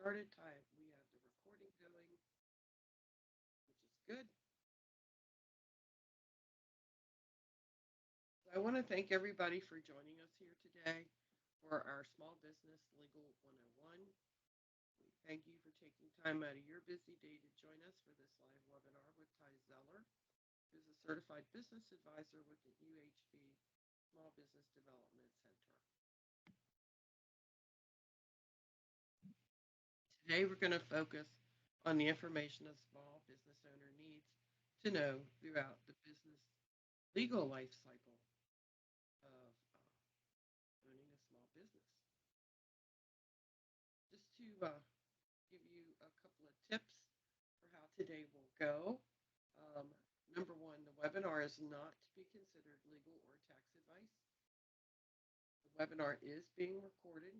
started. We have the recording going, which is good. So I want to thank everybody for joining us here today for our Small Business Legal 101. We thank you for taking time out of your busy day to join us for this live webinar with Ty Zeller, who's a certified business advisor with the UHV Small Business Development Center. Today we're going to focus on the information a small business owner needs to know throughout the business legal life cycle of owning a small business. Just to give you a couple of tips for how today will go. Number one, the webinar is not to be considered legal or tax advice. The webinar is being recorded.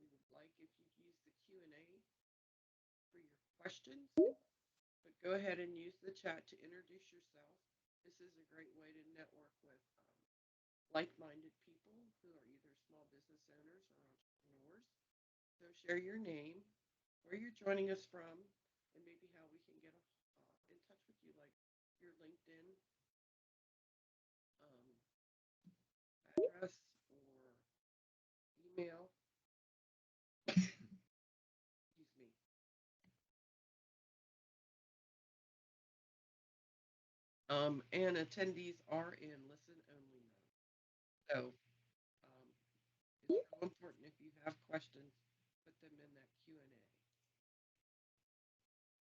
We would like if you use the Q&A for your questions, but go ahead and use the chat to introduce yourself. This is a great way to network with like-minded people who are either small business owners or entrepreneurs. So share your name, where you're joining us from, and maybe how we can get in touch with you, like your LinkedIn address or email. Excuse me. And attendees are in listen-only mode. So it's real important if you have questions, put them in that Q&A.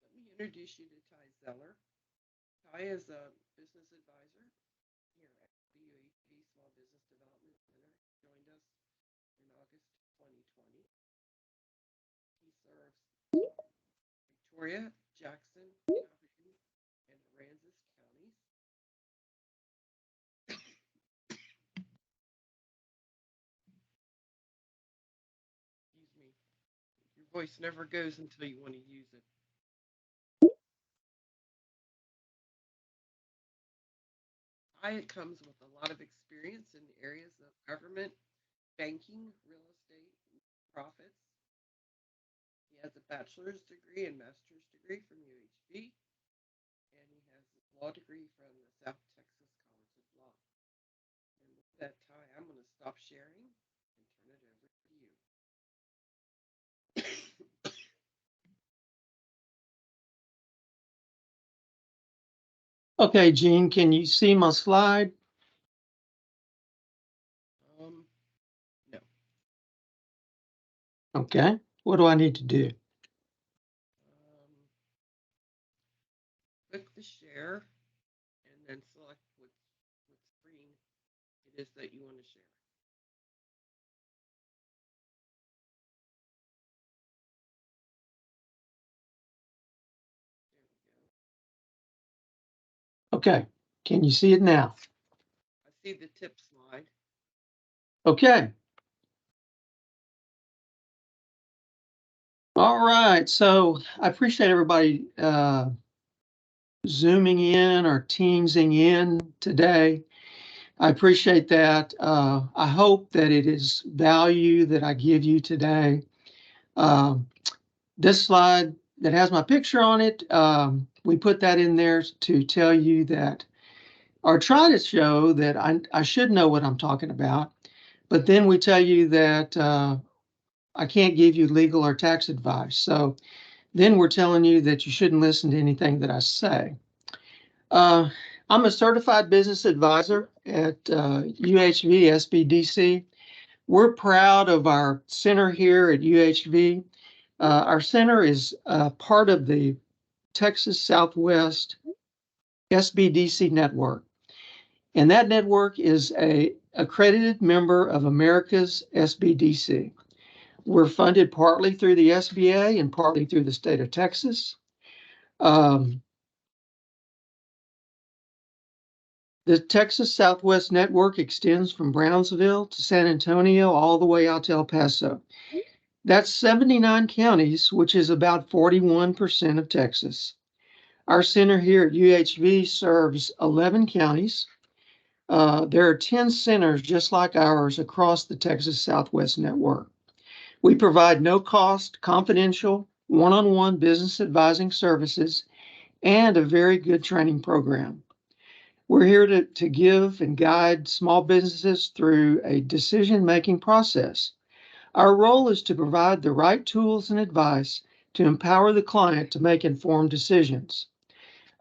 Let me introduce you to Ty Zeller. Ty is a business advisor here at the UHV Small Business Development Center. He joined us in August 2020. He serves Victoria, Jackson, Calhoun, and Aransas counties. Excuse me. Your voice never goes until you want to use it. Ty comes with a lot of experience in the areas of government, banking, real estate, profits. He has a bachelor's degree and master's degree from UHV, and he has a law degree from the South Texas College of Law. And with that, Ty, I'm going to stop sharing and turn it over to you. Okay, Jean, can you see my slide? No. Okay, what do I need to do? Click the share and then select what screen it is that you want to share. Okay, can you see it now? I see the tip slide. Okay. All right, so I appreciate everybody zooming in or teamsing in today. I appreciate that. I hope that it is value that I give you today. This slide that has my picture on it, we put that in there to tell you that, or try to show that I should know what I'm talking about. But then we tell you that I can't give you legal or tax advice. So then we're telling you that you shouldn't listen to anything that I say. I'm a certified business advisor at UHV SBDC. We're proud of our center here at UHV. Our center is part of the Texas Southwest SBDC network. And that network is an accredited member of America's SBDC. We're funded partly through the SBA and partly through the state of Texas. The Texas Southwest Network extends from Brownsville to San Antonio all the way out to El Paso. That's 79 counties, which is about 41% of Texas. Our center here at UHV serves 11 counties. There are 10 centers just like ours across the Texas Southwest Network. We provide no-cost, confidential, one-on-one business advising services and a very good training program. We're here to give and guide small businesses through a decision-making process. Our role is to provide the right tools and advice to empower the client to make informed decisions.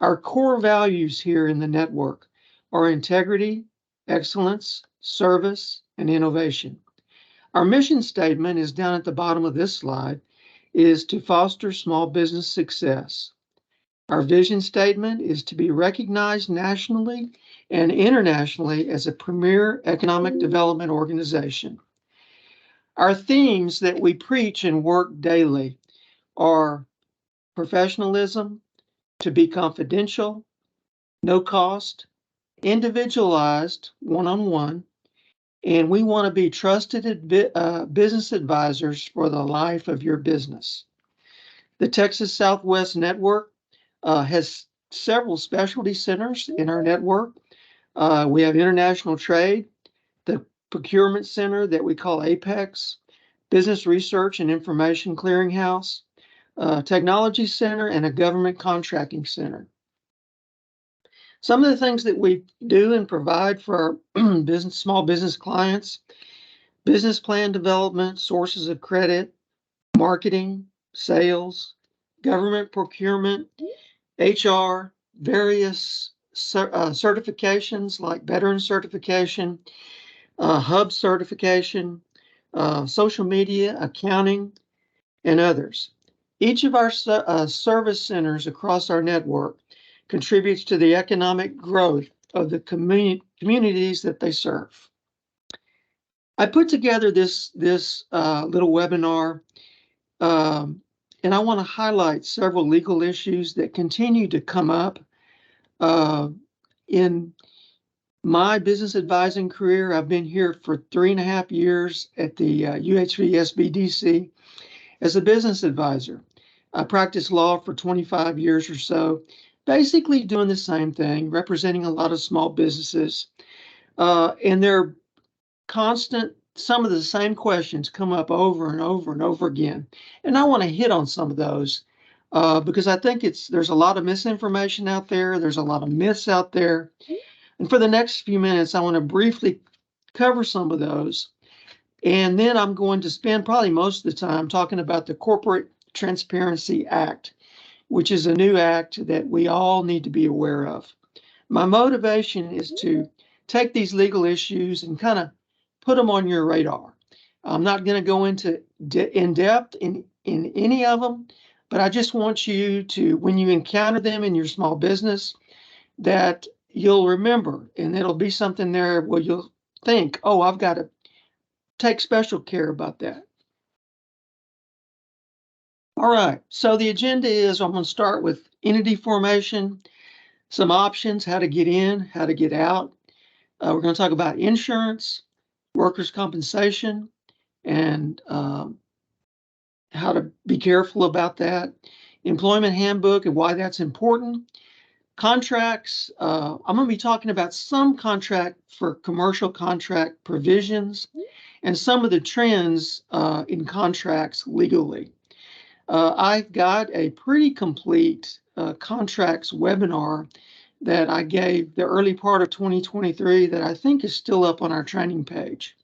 Our core values here in the network are integrity, excellence, service, and innovation. Our mission statement is down at the bottom of this slide, is to foster small business success. Our vision statement is to be recognized nationally and internationally as a premier economic development organization. Our themes that we preach and work daily are professionalism, to be confidential, no cost, individualized, one-on-one, and we want to be trusted business advisors for the life of your business. The Texas Southwest Network has several specialty centers in our network. We have international trade, the procurement center that we call Apex, business research and information clearinghouse, technology center, and a government contracting center. Some of the things that we do and provide for our small business clients: business plan development, sources of credit, marketing, sales, government procurement, HR, various certifications like veteran certification, hub certification, social media, accounting, and others. Each of our service centers across our network contributes to the economic growth of the communities that they serve. I put together this little webinar, and I want to highlight several legal issues that continue to come up in my business advising career. I've been here for 3.5 years at the UHV SBDC as a business advisor. I practiced law for 25 years or so, basically doing the same thing, representing a lot of small businesses. And they're constant, some of the same questions come up over and over and over again. And I want to hit on some of those because I think there's a lot of misinformation out there. There's a lot of myths out there. And for the next few minutes, I want to briefly cover some of those. And then I'm going to spend probably most of the time talking about the Corporate Transparency Act, which is a new act that we all need to be aware of. My motivation is to take these legal issues and kind of put them on your radar. I'm not going to go into in depth in any of them, but I just want you to, when you encounter them in your small business, that you'll remember, and it'll be something there where you'll think, oh, I've got to take special care about that. All right, so the agenda is I'm going to start with entity formation, some options, how to get in, how to get out. We're going to talk about insurance, workers' compensation, and how to be careful about that. Employment handbook and why that's important. Contracts, I'm going to be talking about some contract for commercial contract provisions and some of the trends in contracts legally. I've got a pretty complete contracts webinar that I gave the early part of 2023 that I think is still up on our training page.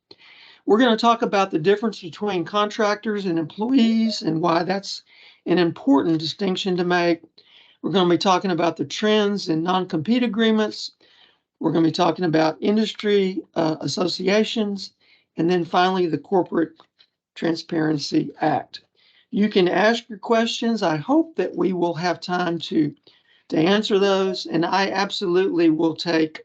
We're going to talk about the difference between contractors and employees and why that's an important distinction to make. We're going to be talking about the trends in non-compete agreements. We're going to be talking about industry associations, and then finally the Corporate Transparency Act. You can ask your questions. I hope that we will have time to answer those, and I absolutely will take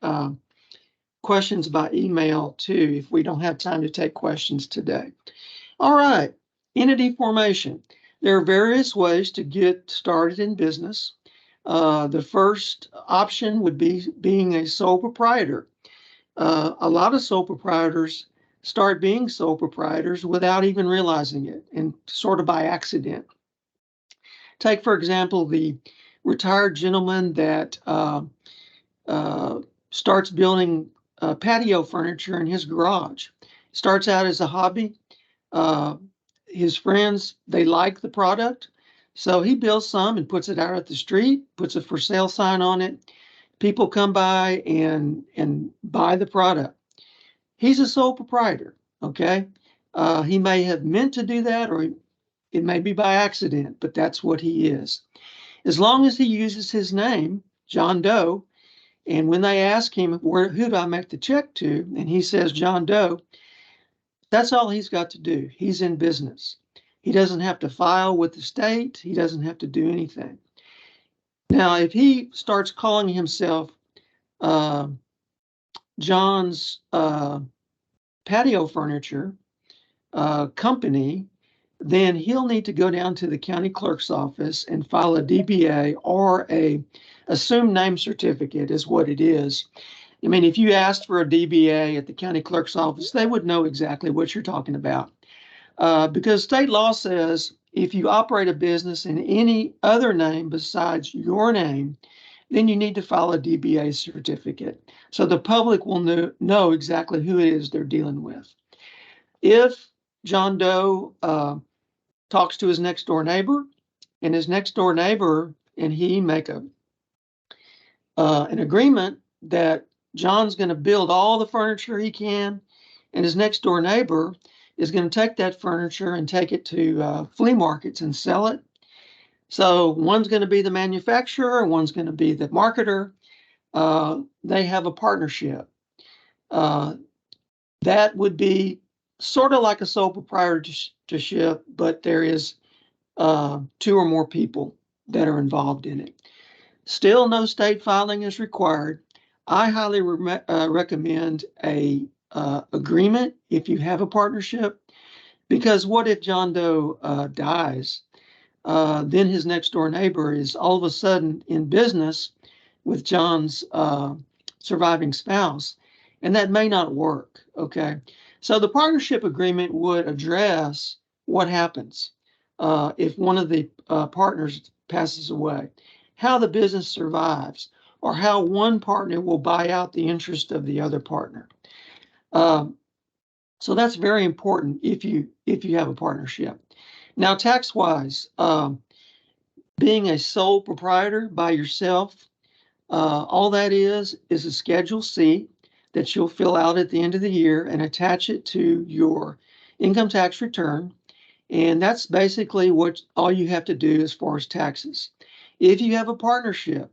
questions by email too if we don't have time to take questions today. All right, entity formation. There are various ways to get started in business. The first option would be being a sole proprietor. A lot of sole proprietors start being sole proprietors without even realizing it and sort of by accident. Take, for example, the retired gentleman that starts building patio furniture in his garage. Starts out as a hobby. his friends, they like the product. So he builds some and puts it out at the street, puts a for sale sign on it. People come by and buy the product. He's a sole proprietor. Okay. He may have meant to do that, or it may be by accident, but that's what he is. As long as he uses his name, John Doe, and when they ask him, who do I make the check to? And he says, John Doe, that's all he's got to do. He's in business. He doesn't have to file with the state. He doesn't have to do anything. Now, if he starts calling himself uh, John's patio furniture company, then he'll need to go down to the county clerk's office and file a DBA or a assumed name certificate is what it is. I mean, if you asked for a DBA at the county clerk's office, they would know exactly what you're talking about. Because state law says if you operate a business in any other name besides your name, then you need to file a DBA certificate. So the public will know exactly who it is they're dealing with. If John Doe talks to his next door neighbor, and his next door neighbor and he make an agreement that John's going to build all the furniture he can, and his next door neighbor is going to take that furniture and take it to flea markets and sell it. So one's going to be the manufacturer, one's going to be the marketer. They have a partnership. That would be sort of like a sole proprietorship, but there is two or more people that are involved in it. Still, no state filing is required. I highly recommend a agreement if you have a partnership, because what if John Doe dies? Then his next door neighbor is all of a sudden in business with John's surviving spouse, and that may not work. Okay, so the partnership agreement would address what happens if one of the partners passes away, how the business survives, or how one partner will buy out the interest of the other partner. So that's very important if you have a partnership. Now, tax wise, being a sole proprietor by yourself, all that is a Schedule C that you'll fill out at the end of the year and attach it to your income tax return. And that's basically what all you have to do as far as taxes. If you have a partnership,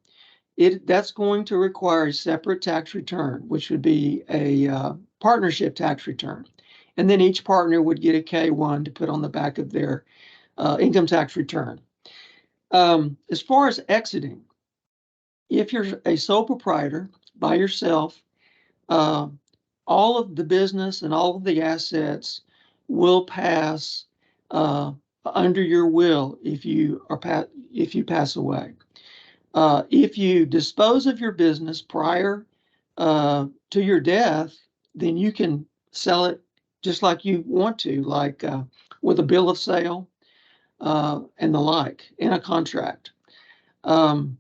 that's going to require a separate tax return, which would be a partnership tax return. And then each partner would get a K-1 to put on the back of their income tax return. As far as exiting, if you're a sole proprietor by yourself, all of the business and all of the assets will pass under your will if you pass away. If you dispose of your business prior to your death, then you can sell it just like you want to, like with a bill of sale and the like in a contract. The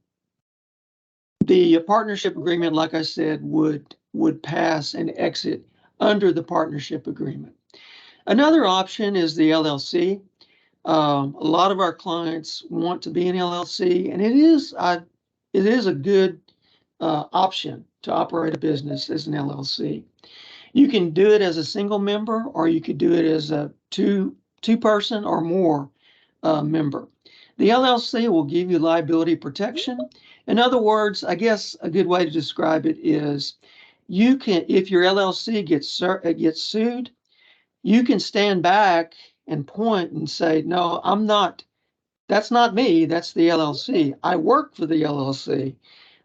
partnership agreement, like I said, would pass and exit under the partnership agreement. Another option is the LLC. A lot of our clients want to be an LLC, and it is a good option to operate a business as an LLC. You can do it as a single member, or you could do it as a two-person or more member. The LLC will give you liability protection. In other words, I guess a good way to describe it is you can, if your LLC gets sued, you can stand back and point and say, no, that's not me, that's the LLC. I work for the LLC,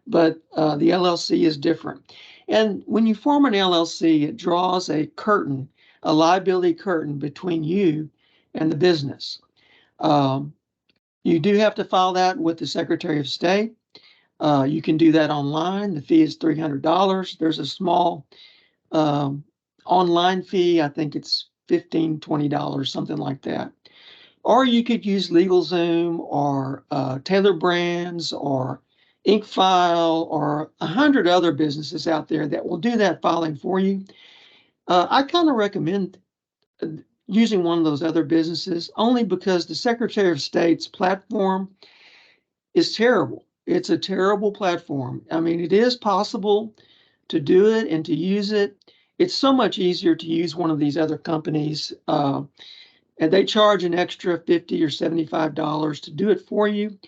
but the LLC is different. And when you form an LLC, it draws a curtain, a liability curtain between you and the business. You do have to file that with the Secretary of State. You can do that online. The fee is $300. There's a small online fee. I think it's $15, $20, something like that. Or you could use LegalZoom or Taylor Brands or InkFile or 100 other businesses out there that will do that filing for you. I kind of recommend using one of those other businesses, only because the Secretary of State's platform is terrible. It's a terrible platform. I mean, it is possible to do it and to use it. It's so much easier to use one of these other companies, and they charge an extra $50 or $75 to do it for you.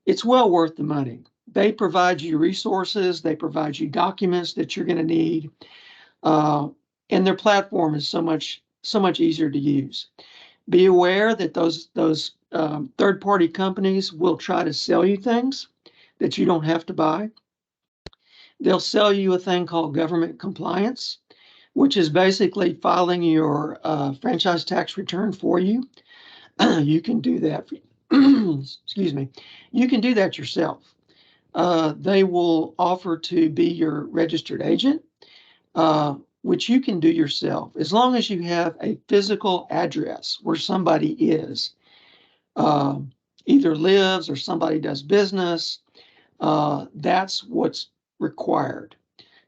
It's well worth the money. They provide you resources, they provide you documents that you're going to need, and their platform is so much easier to use. Be aware that those third-party companies will try to sell you things that you don't have to buy. They'll sell you a thing called government compliance, which is basically filing your franchise tax return for you. You can do that. Excuse me. You can do that yourself. They will offer to be your registered agent, which you can do yourself as long as you have a physical address where somebody is, uh, either lives or somebody does business. That's what's required.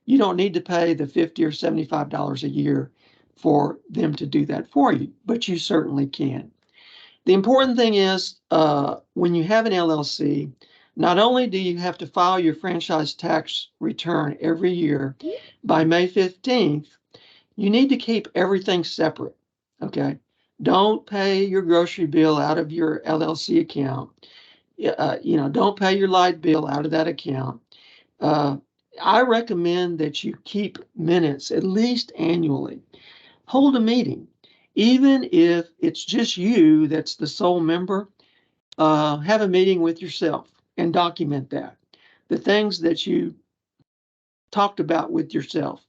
You don't need to pay the $50 or $75 a year for them to do that for you, but you certainly can. The important thing is, when you have an LLC, not only do you have to file your franchise tax return every year by May 15th, you need to keep everything separate. Okay. Don't pay your grocery bill out of your LLC account. Don't pay your light bill out of that account. Uh, I recommend that you keep minutes at least annually. Hold a meeting, even if it's just you that's the sole member. Have a meeting with yourself and document that. The things that you talked about with yourself.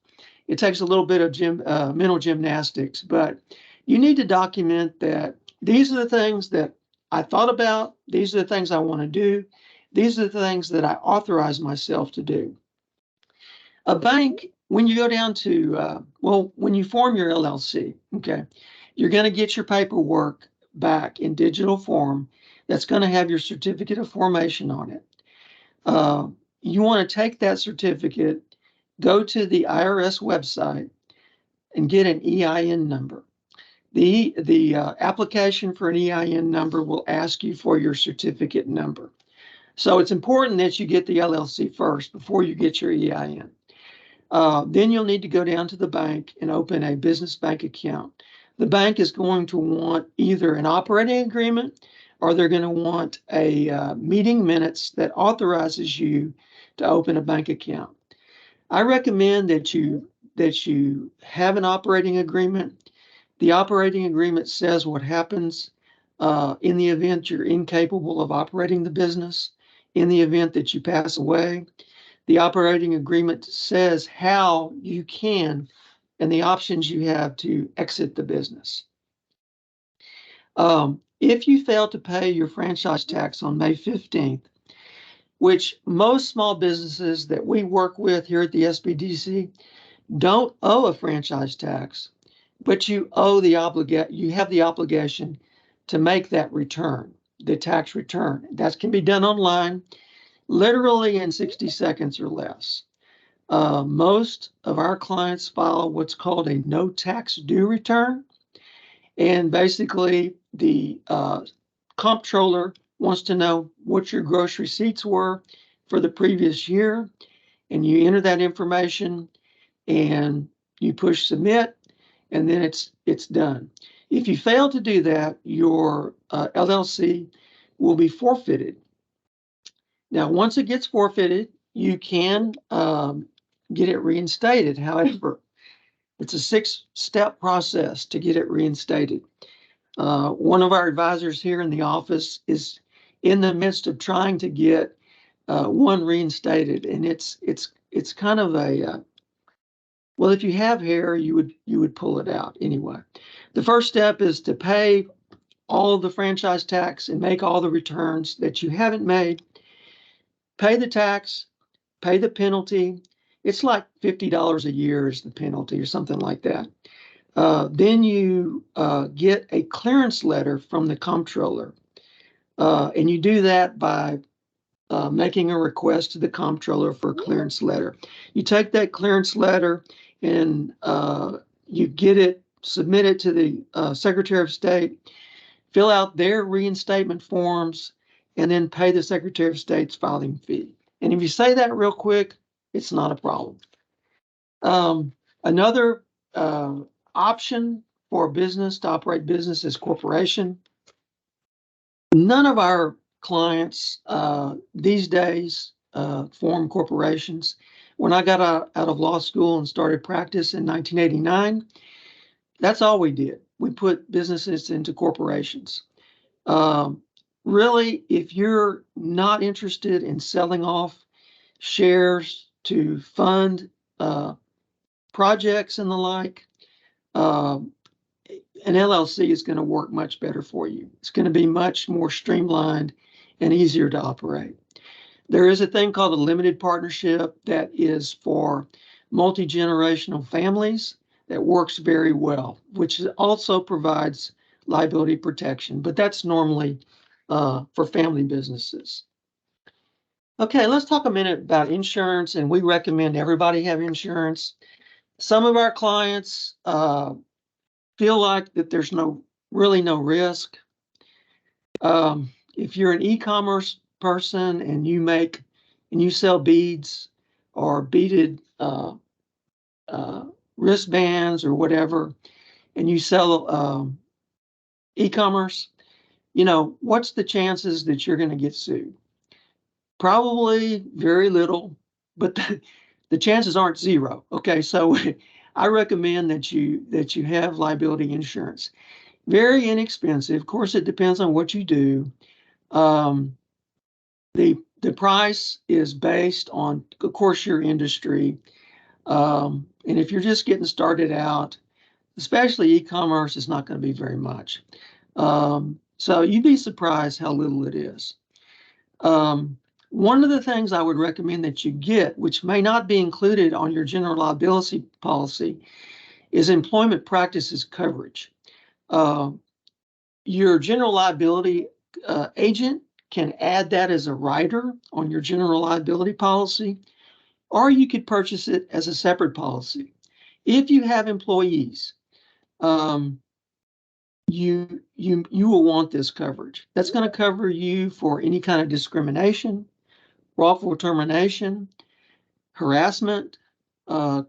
It takes a little bit of mental gymnastics, but you need to document that these are the things that I thought about. These are the things I want to do. These are the things that I authorize myself to do. A bank, when you go down to, when you form your LLC, okay, you're going to get your paperwork back in digital form that's going to have your certificate of formation on it. You want to take that certificate, go to the IRS website, and get an EIN number. The application for an EIN number will ask you for your certificate number. So it's important that you get the LLC first before you get your EIN. Then you'll need to go down to the bank and open a business bank account. The bank is going to want either an operating agreement or they're going to want a meeting minutes that authorizes you to open a bank account. I recommend that you have an operating agreement. The operating agreement says what happens in the event you're incapable of operating the business, in the event that you pass away. The operating agreement says how you can and the options you have to exit the business. If you fail to pay your franchise tax on May 15th, which most small businesses that we work with here at the SBDC don't owe a franchise tax, but you have the obligation to make that return, the tax return. That can be done online, literally in 60 seconds or less. Most of our clients file what's called a no tax due return. And basically, the comptroller wants to know what your gross receipts were for the previous year. And you enter that information and you push submit, and then it's done. If you fail to do that, your LLC will be forfeited. Now, once it gets forfeited, you can get it reinstated. However, it's a 6-step process to get it reinstated. One of our advisors here in the office is in the midst of trying to get one reinstated, and it's kind of a well, if you have hair, you would pull it out anyway. The first step is to pay all the franchise tax and make all the returns that you haven't made. Pay the tax, pay the penalty. It's like $50 a year is the penalty or something like that. Then you get a clearance letter from the comptroller. And you do that by making a request to the comptroller for a clearance letter. You take that clearance letter and you get it submit it to the Secretary of State, fill out their reinstatement forms, and then pay the Secretary of State's filing fee. And if you say that real quick, it's not a problem. Another option for a business to operate business is corporation. None of our clients these days form corporations. When I got out of law school and started practice in 1989, that's all we did. We put businesses into corporations. Um, really, if you're not interested in selling off shares to fund projects and the like, um, an LLC is going to work much better for you. It's going to be much more streamlined and easier to operate. There is a thing called a limited partnership that is for multi-generational families that works very well, which also provides liability protection, but that's normally for family businesses. Okay, let's talk a minute about insurance, and we recommend everybody have insurance. Some of our clients feel like that there's really no risk. If you're an e-commerce person and you sell beads or beaded wristbands or whatever, and you sell e-commerce, what's the chances that you're going to get sued? Probably very little, but the chances aren't zero. Okay, so I recommend that you have liability insurance. Very inexpensive. Of course, it depends on what you do. Um, the price is based on, of course, your industry. And if you're just getting started out, especially e-commerce, is not going to be very much. So you'd be surprised how little it is. One of the things I would recommend that you get, which may not be included on your general liability policy, is employment practices coverage. Your general liability agent can add that as a rider on your general liability policy, or you could purchase it as a separate policy. If you have employees, you will want this coverage. That's going to cover you for any kind of discrimination, wrongful termination, harassment,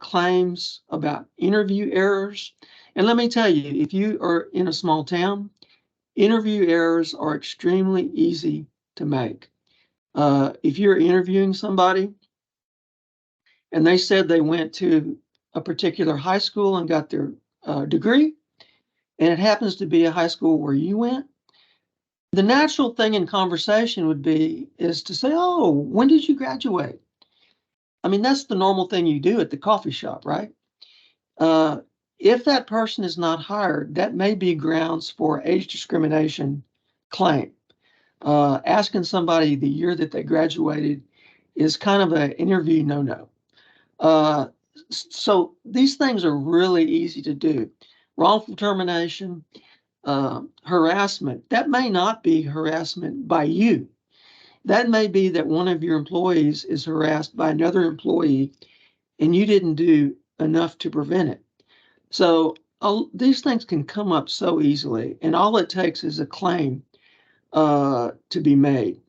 claims about interview errors. And let me tell you, if you are in a small town, interview errors are extremely easy to make. If you're interviewing somebody and they said they went to a particular high school and got their degree, and it happens to be a high school where you went, the natural thing in conversation is to say, "Oh, when did you graduate?" I mean, that's the normal thing you do at the coffee shop, right? Uh, if that person is not hired, that may be grounds for age discrimination claim. Asking somebody the year that they graduated is kind of an interview no-no. So these things are really easy to do. Wrongful termination, harassment, that may not be harassment by you. That may be that one of your employees is harassed by another employee and you didn't do enough to prevent it. So these things can come up so easily, and all it takes is a claim to be made.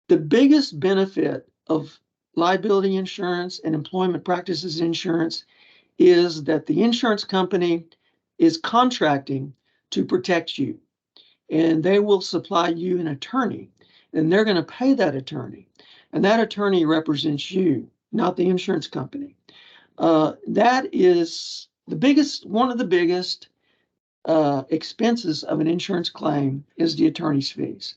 The biggest benefit of liability insurance and employment practices insurance is that the insurance company is contracting to protect you, and they will supply you an attorney, and they're going to pay that attorney, and that attorney represents you, not the insurance company. That is one of the biggest expenses of an insurance claim is the attorney's fees.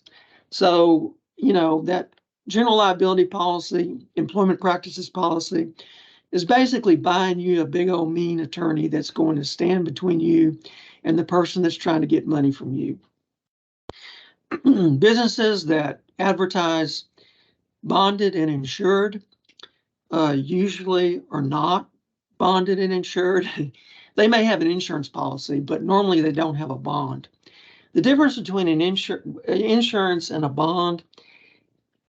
So, that general liability policy, employment practices policy is basically buying you a big old mean attorney that's going to stand between you and the person that's trying to get money from you. Businesses that advertise bonded and insured usually are not bonded and insured. They may have an insurance policy, but normally they don't have a bond. The difference between an insurance and a bond,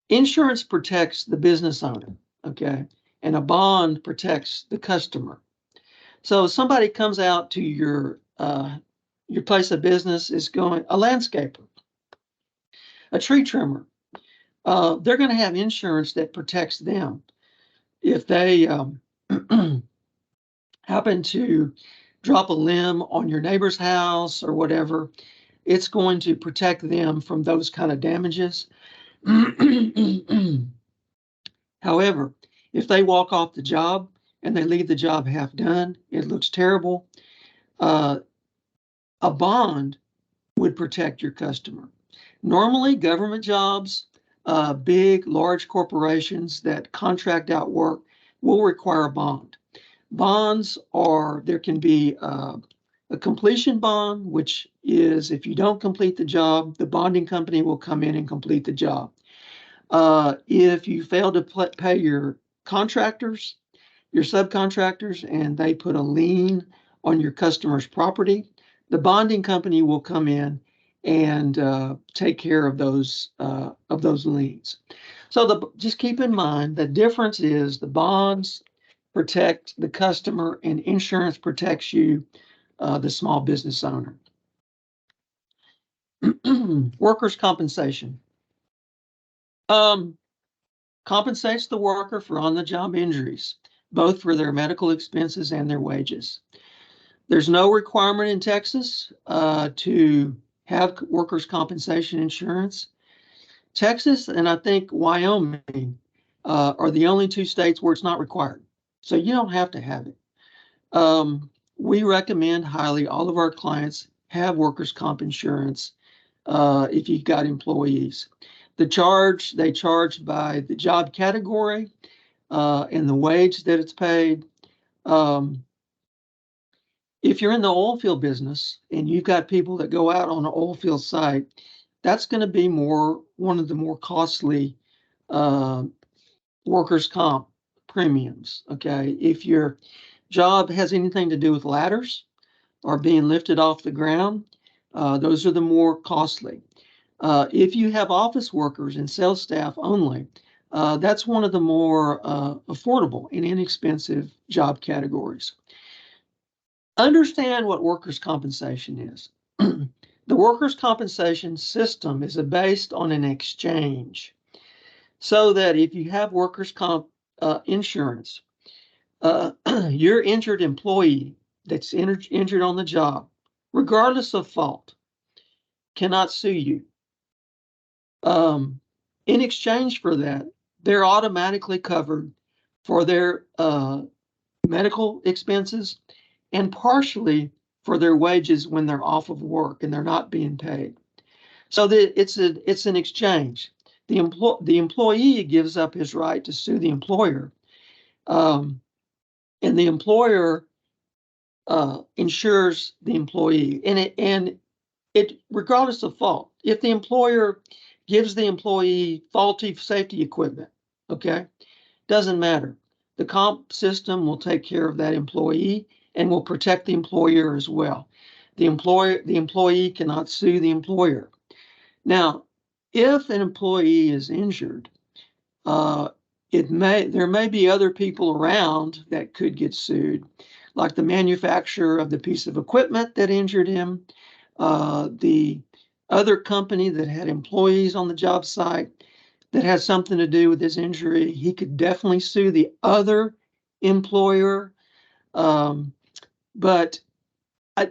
insurance protects the business owner, okay? And a bond protects the customer. So somebody comes out to your place of business, is going, a landscaper, a tree trimmer. They're going to have insurance that protects them if they happen to drop a limb on your neighbor's house or whatever. It's going to protect them from those kind of damages. However, if they walk off the job and they leave the job half done, it looks terrible. Uh, a bond would protect your customer. Normally, government jobs, big, large corporations that contract out work will require a bond. Bonds are, there can be a completion bond, which is if you don't complete the job, the bonding company will come in and complete the job. If you fail to pay your contractors, your subcontractors, and they put a lien on your customer's property, the bonding company will come in and take care of those liens. So just keep in mind the difference is the bonds protect the customer and insurance protects you, the small business owner. Workers' compensation. Compensates the worker for on-the-job injuries, both for their medical expenses and their wages. There's no requirement in Texas to have workers' compensation insurance. Texas and I think Wyoming are the only two states where it's not required. So you don't have to have it. We recommend highly all of our clients have workers' comp insurance if you've got employees. They charge by the job category and the wage that it's paid. If you're in the oil field business and you've got people that go out on an oil field site, that's going to be one of the more costly workers' comp premiums. Okay, if your job has anything to do with ladders or being lifted off the ground, those are the more costly. If you have office workers and sales staff only, that's one of the more affordable and inexpensive job categories. Understand what workers' compensation is. The workers' compensation system is based on an exchange, so that if you have workers' comp insurance, your injured employee that's injured on the job, regardless of fault, cannot sue you. In exchange for that, they're automatically covered for their medical expenses and partially for their wages when they're off of work and they're not being paid. So it's an exchange. The employee gives up his right to sue the employer, and the employer insures the employee, and it regardless of fault. If the employer gives the employee faulty safety equipment, okay, doesn't matter. The comp system will take care of that employee and will protect the employer as well. The employee cannot sue the employer. Now, if an employee is injured, there may be other people around that could get sued, like the manufacturer of the piece of equipment that injured him, the other company that had employees on the job site that has something to do with his injury. He could definitely sue the other employer. But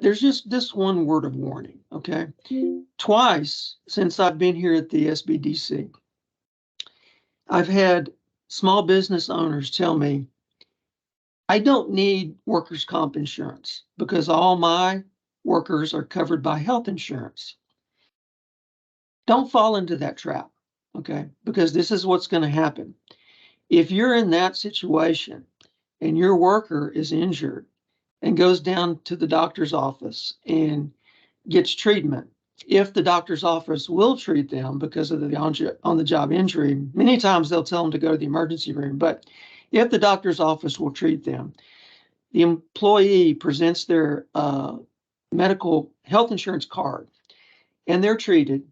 there's just this one word of warning, okay? Twice since I've been here at the SBDC, I've had small business owners tell me, I don't need workers' comp insurance because all my workers are covered by health insurance. Don't fall into that trap, okay? Because this is what's going to happen. If you're in that situation and your worker is injured and goes down to the doctor's office and gets treatment, if the doctor's office will treat them because of the on-the-job injury, many times they'll tell them to go to the emergency room. But if the doctor's office will treat them, the employee presents their medical health insurance card and they're treated.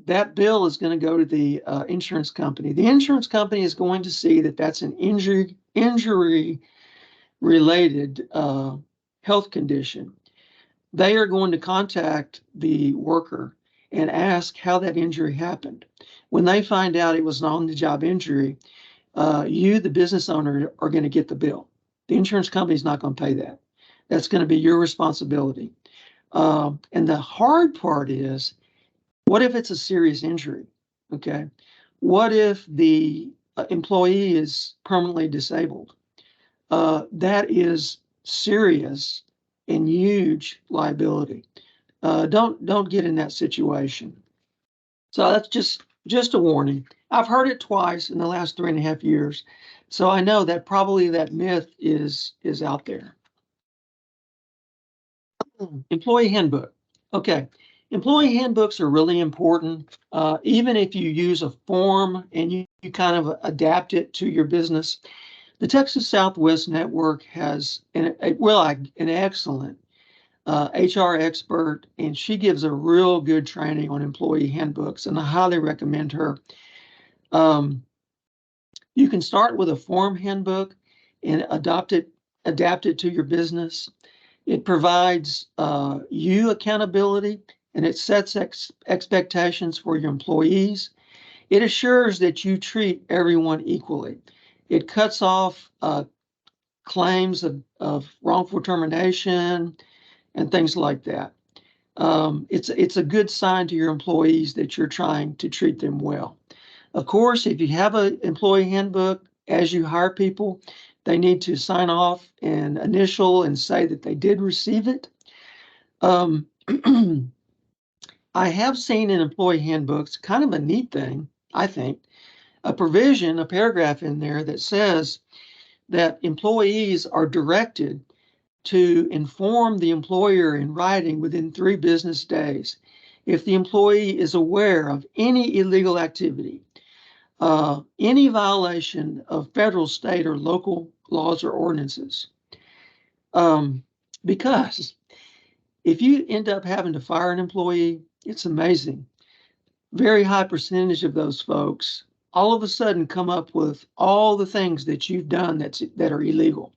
That bill is going to go to the insurance company. The insurance company is going to see that that's an injury related health condition, they are going to contact the worker and ask how that injury happened. When they find out it was an on-the-job injury, you, the business owner, are going to get the bill. The insurance company is not going to pay that. That's going to be your responsibility. And the hard part is, what if it's a serious injury? Okay. What if the employee is permanently disabled? That is serious and huge liability. Don't get in that situation. So that's just a warning. I've heard it twice in the last 3.5 years, so I know that probably that myth is out there. Employee handbook. Okay, employee handbooks are really important. Even if you use a form and you kind of adapt it to your business, the Texas Southwest Network has an excellent HR expert, and she gives a real good training on employee handbooks, and I highly recommend her. You can start with a form handbook and adapt it to your business. It provides you accountability, and it sets expectations for your employees. It assures that you treat everyone equally. It cuts off claims of wrongful termination and things like that. It's a good sign to your employees that you're trying to treat them well. Of course, if you have an employee handbook, as you hire people, they need to sign off and initial and say that they did receive it. I have seen in employee handbooks, kind of a neat thing, I think, a provision, a paragraph in there that says that employees are directed to inform the employer in writing within 3 business days if the employee is aware of any illegal activity, any violation of federal, state, or local laws or ordinances. Because if you end up having to fire an employee, it's amazing. Very high percentage of those folks all of a sudden come up with all the things that you've done that are illegal,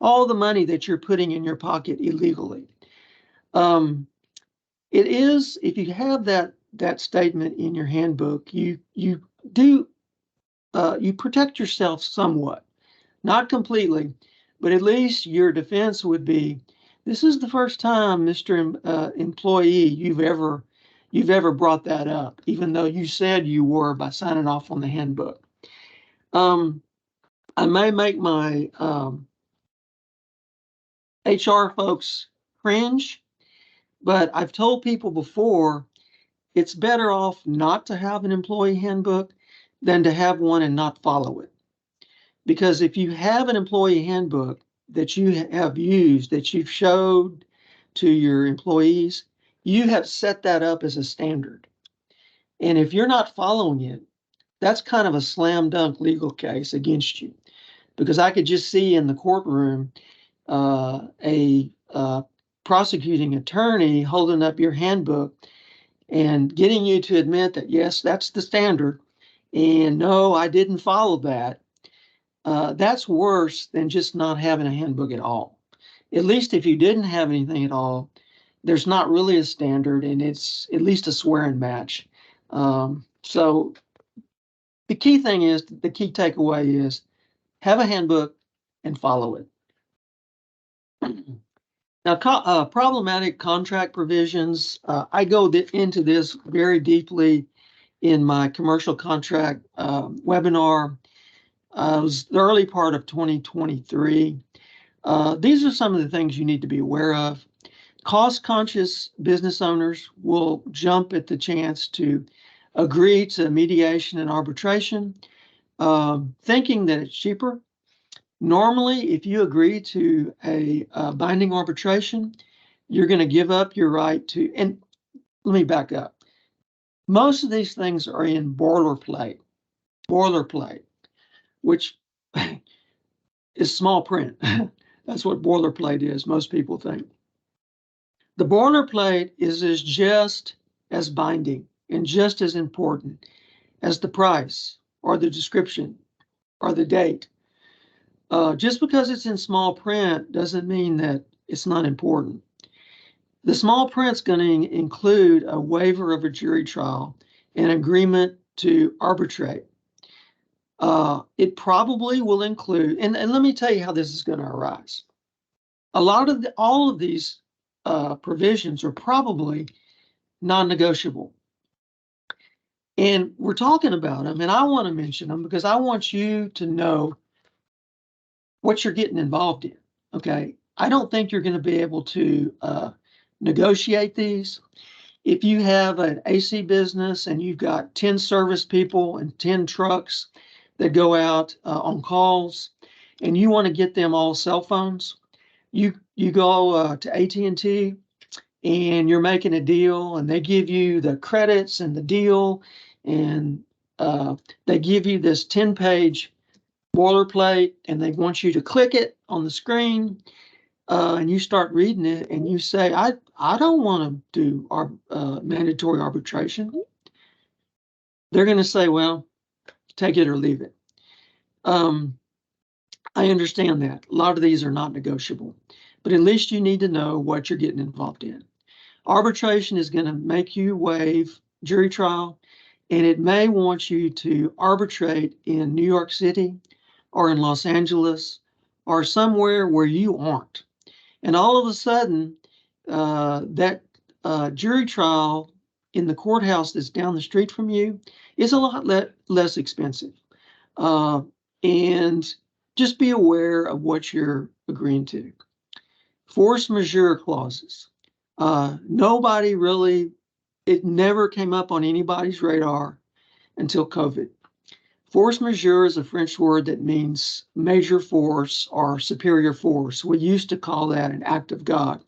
all the money that you're putting in your pocket illegally. It is, if you have that statement in your handbook, you do you protect yourself somewhat, not completely, but at least your defense would be, this is the first time, Mr. Employee, you've ever brought that up, even though you said you were by signing off on the handbook. I may make my HR folks cringe, but I've told people before, it's better off not to have an employee handbook than to have one and not follow it. Because if you have an employee handbook that you have used, that you've showed to your employees, you have set that up as a standard. And if you're not following it, that's kind of a slam dunk legal case against you. Because I could just see in the courtroom a prosecuting attorney holding up your handbook and getting you to admit that, yes, that's the standard. And no, I didn't follow that. That's worse than just not having a handbook at all. At least if you didn't have anything at all, there's not really a standard, and it's at least a swearing match. So the key takeaway is have a handbook and follow it. Now, problematic contract provisions, I go into this very deeply in my commercial contract webinar. It was the early part of 2023. These are some of the things you need to be aware of. Cost-conscious business owners will jump at the chance to agree to mediation and arbitration, thinking that it's cheaper. Normally, if you agree to a binding arbitration, you're going to give up your right to, and let me back up. Most of these things are in boilerplate, which is small print. That's what boilerplate is, most people think. The boilerplate is just as binding and just as important as the price or the description or the date. Just because it's in small print doesn't mean that It's not important. The small print's going to include a waiver of a jury trial and agreement to arbitrate. It probably will include, and let me tell you how this is going to arise. All of these provisions are probably non-negotiable. And we're talking about them, and I want to mention them because I want you to know what you're getting involved in. Okay. I don't think you're going to be able to negotiate these. If you have an AC business and you've got 10 service people and 10 trucks that go out on calls, and you want to get them all cell phones, you go to AT&T and you're making a deal, and they give you the credits and the deal, and they give you this 10-page boilerplate, and they want you to click it on the screen, and you start reading it, and you say, I don't want to do our mandatory arbitration. They're going to say, well, take it or leave it. I understand that. A lot of these are not negotiable, but at least you need to know what you're getting involved in. Arbitration is going to make you waive jury trial, and it may want you to arbitrate in New York City or in Los Angeles or somewhere where you aren't. And all of a sudden, that jury trial in the courthouse that's down the street from you is a lot less expensive. And just be aware of what you're agreeing to. Force majeure clauses. Nobody really, it never came up on anybody's radar until COVID. Force majeure is a French word that means major force or superior force. We used to call that an act of God.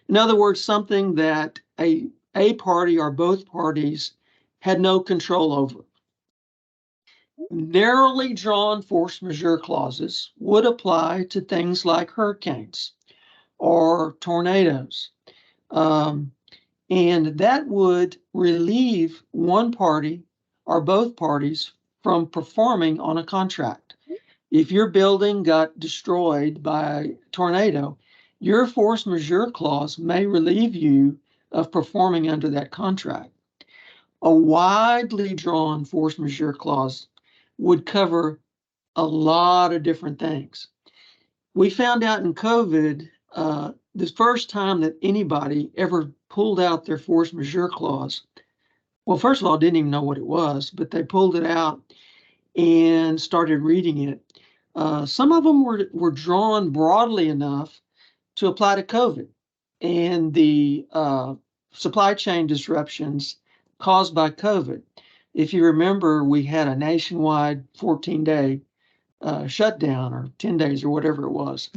In other words, something that a party or both parties had no control over. Narrowly drawn force majeure clauses would apply to things like hurricanes or tornadoes. And that would relieve one party or both parties from performing on a contract. If your building got destroyed by a tornado, your force majeure clause may relieve you of performing under that contract. A widely drawn force majeure clause would cover a lot of different things. We found out in COVID, the first time that anybody ever pulled out their force majeure clause. Well, first of all, didn't even know what it was, but they pulled it out and started reading it. Some of them were drawn broadly enough to apply to COVID and the supply chain disruptions caused by COVID. If you remember, we had a nationwide 14-day shutdown, or 10 days, or whatever it was.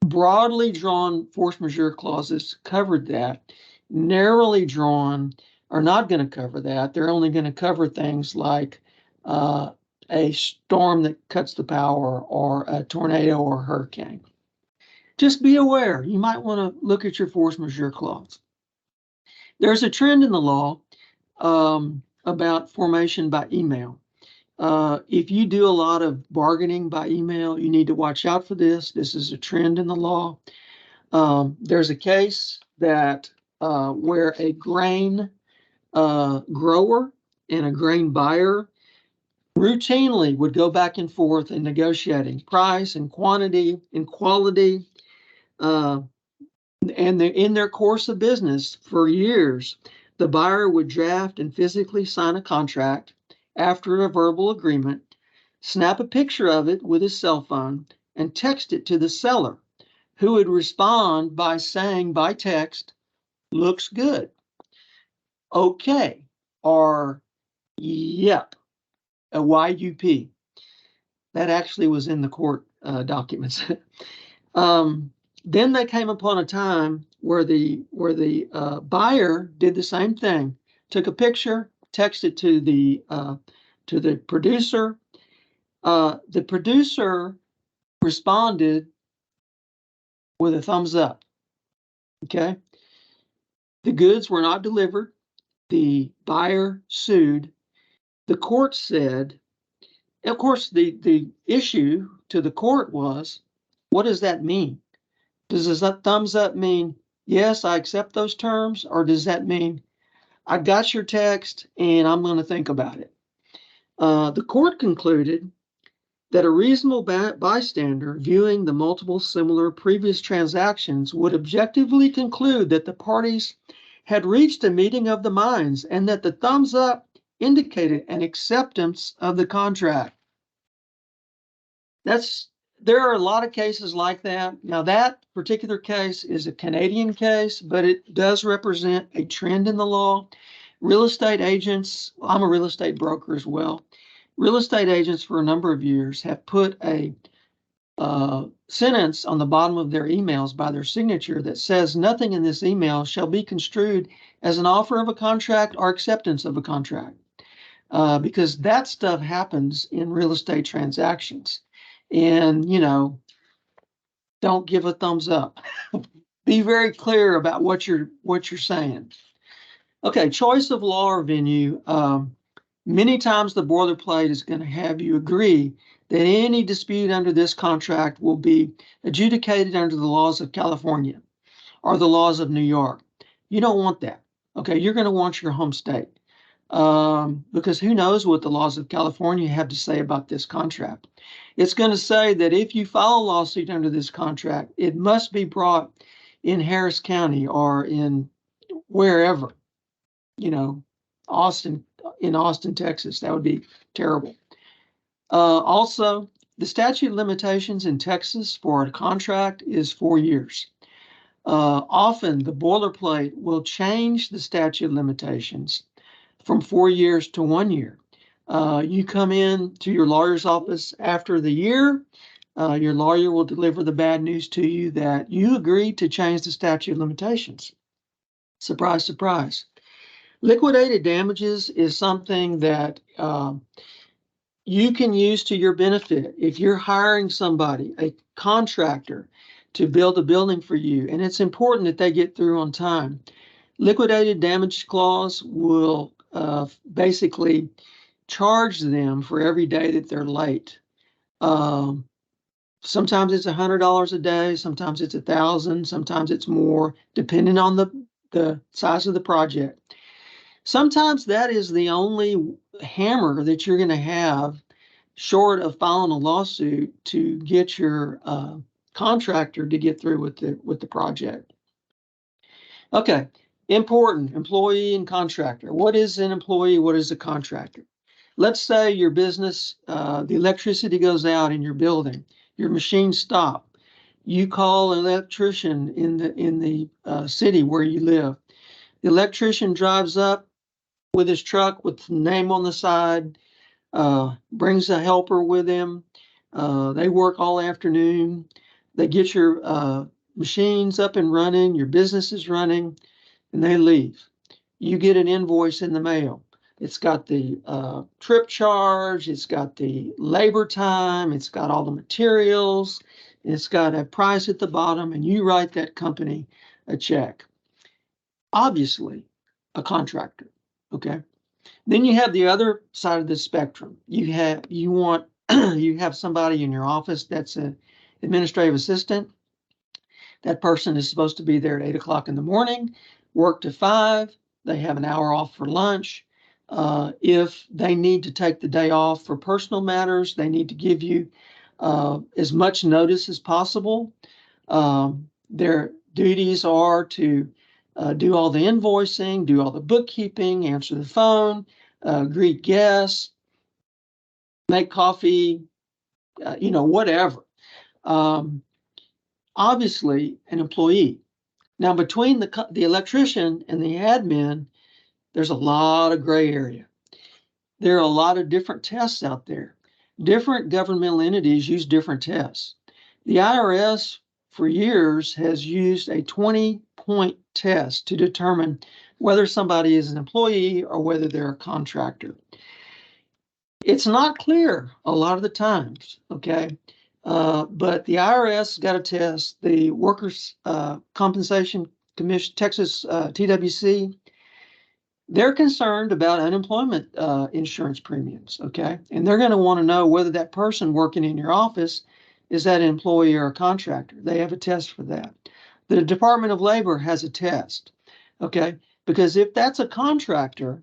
Broadly drawn force majeure clauses covered that. Narrowly drawn are not going to cover that. They're only going to cover things like a storm that cuts the power, or a tornado or hurricane. Just be aware. You might want to look at your force majeure clause. There's a trend in the law about formation by email. If you do a lot of bargaining by email, you need to watch out for this. This is a trend in the law. There's a case that where a grain grower and a grain buyer routinely would go back and forth in negotiating price and quantity and quality. And in their course of business for years, the buyer would draft and physically sign a contract after a verbal agreement, snap a picture of it with his cell phone, and text it to the seller, who would respond by saying by text, "Looks good," "Okay," or "Yep," a YUP. That actually was in the court documents. Then they came upon a time where the buyer did the same thing, took a picture, texted to the producer. The producer responded with a thumbs up. Okay. The goods were not delivered. The buyer sued. The court said, of course, the issue to the court was, what does that mean? Does that thumbs up mean, yes, I accept those terms? Or does that mean, I got your text and I'm going to think about it? The court concluded that a reasonable bystander viewing the multiple similar previous transactions would objectively conclude that the parties had reached a meeting of the minds and that the thumbs up indicated an acceptance of the contract. There are a lot of cases like that. Now, that particular case is a Canadian case, but it does represent a trend in the law. Real estate agents, I'm a real estate broker as well. Real estate agents for a number of years have put a sentence on the bottom of their emails by their signature that says nothing in this email shall be construed as an offer of a contract or acceptance of a contract, because that stuff happens in real estate transactions. And, don't give a thumbs up. Be very clear about what you're saying. Okay, choice of law or venue. Many times the boilerplate is going to have you agree that any dispute under this contract will be adjudicated under the laws of California or the laws of New York. You don't want that. Okay, you're going to want your home state, because who knows what the laws of California have to say about this contract. It's going to say that if you file a lawsuit under this contract, it must be brought in Harris County or in wherever, Austin, in Austin, Texas. That would be terrible. Also, the statute of limitations in Texas for a contract is 4 years. Often the boilerplate will change the statute of limitations from 4 years to 1 year. You come in to your lawyer's office after the year, your lawyer will deliver the bad news to you that you agreed to change the statute of limitations. Surprise, surprise. Liquidated damages is something that you can use to your benefit. If you're hiring somebody, a contractor, to build a building for you, and it's important that they get through on time, liquidated damage clause will basically charge them for every day that they're late. Sometimes it's $100 a day, sometimes it's 1,000, sometimes it's more, depending on the size of the project. Sometimes that is the only hammer that you're going to have, short of filing a lawsuit, to get your contractor to get through with the project. Okay, important, employee and contractor. What is an employee? What is a contractor? Let's say your business, the electricity goes out in your building, your machines stop. You call an electrician in the city where you live. The electrician drives up with his truck with the name on the side, brings a helper with him. They work all afternoon. They get your machines up and running, your business is running, and they leave. You get an invoice in the mail. It's got the trip charge, it's got the labor time, it's got all the materials, it's got a price at the bottom, and you write that company a check. Obviously, a contractor, okay? Then you have the other side of the spectrum. You have somebody in your office that's an administrative assistant. That person is supposed to be there at 8 o'clock in the morning, work to 5. They have an hour off for lunch. If they need to take the day off for personal matters, they need to give you as much notice as possible. Their duties are to do all the invoicing, do all the bookkeeping, answer the phone, greet guests, make coffee, whatever. Obviously, an employee. Now, between the electrician and the admin, there's a lot of gray area. There are a lot of different tests out there. Different governmental entities use different tests. The IRS for years has used a 20-point test to determine whether somebody is an employee or whether they're a contractor. It's not clear a lot of the times, okay? But the IRS got a test, the Workers' Compensation Commission, Texas TWC, they're concerned about unemployment insurance premiums, okay? And they're going to want to know whether that person working in your office is that an employee or a contractor? They have a test for that. The Department of Labor has a test, okay? Because if that's a contractor,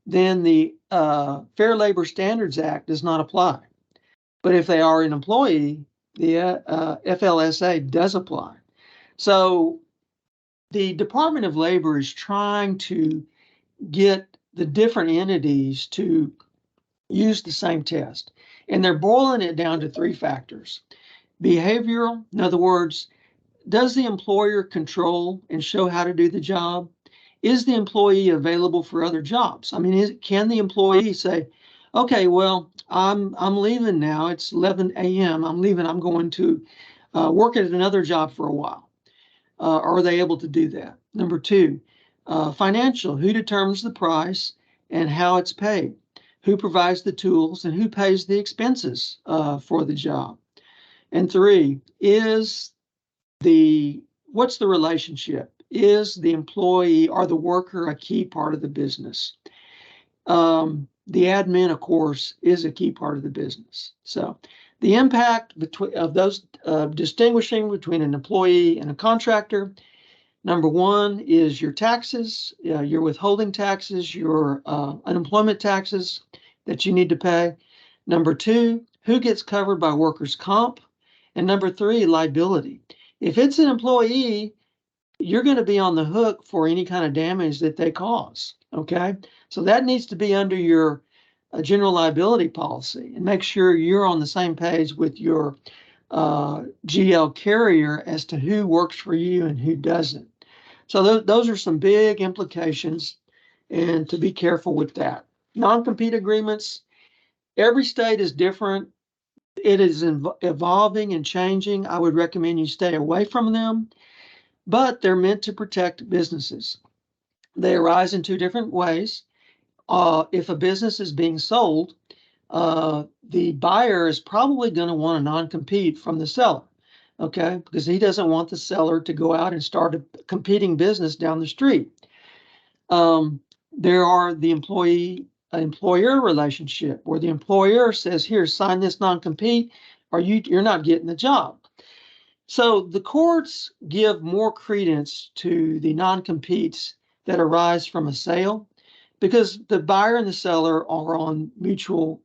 then the Fair Labor Standards Act does not apply. But if they are an employee, the FLSA does apply. So the Department of Labor is trying to get the different entities to use the same test. And they're boiling it down to three factors. Behavioral, in other words, does the employer control and show how to do the job? Is the employee available for other jobs? I mean, can the employee say, okay, well, I'm leaving now. It's 11 a.m. I'm leaving. I'm going to work at another job for a while. Are they able to do that? Number two, financial. Who determines the price and how it's paid? Who provides the tools and who pays the expenses for the job? And three, what's the relationship? Is the employee or the worker a key part of the business? The admin, of course, is a key part of the business. So the impact of those distinguishing between an employee and a contractor, number one is your taxes, your withholding taxes, your unemployment taxes that you need to pay. Number two, who gets covered by workers' comp? And number three, liability. If it's an employee, you're going to be on the hook for any kind of damage that they cause. Okay. So that needs to be under your general liability policy, and make sure you're on the same page with your GL carrier as to who works for you and who doesn't. So those are some big implications, and to be careful with that. Non-compete agreements, every state is different. It is evolving and changing. I would recommend you stay away from them, but they're meant to protect businesses. They arise in two different ways. If a business is being sold, the buyer is probably going to want a non-compete from the seller, okay? Because he doesn't want the seller to go out and start a competing business down the street. There are the employer relationship where the employer says, here, sign this non-compete, or you're not getting the job. So the courts give more credence to the non-competes that arise from a sale, because the buyer and the seller are on mutual